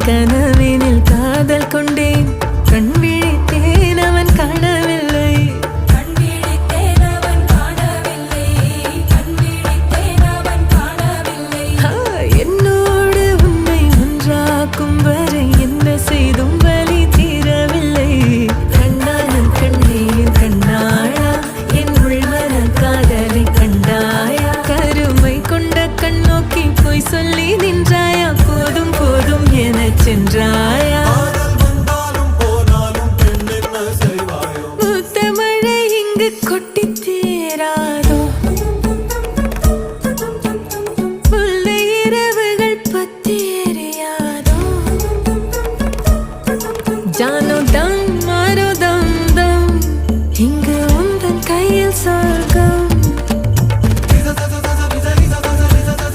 கனவினில் காதல் கொண்டேன் கண் விழித்தேன் அவன் காணவில்லை என்னோடு உன்னை ஒன்றாக்கும் வரை என்ன செய்தும் வலி தீரவில்லை கண்ணானன் கண்ணீர் கண்ணாளா என் உள்மன காதலை கண்டாயா கருமை கொண்ட கண்ணோக்கி போய் சொல்லி நின்றாயா போதும் போதும் எனச் சென்றாய்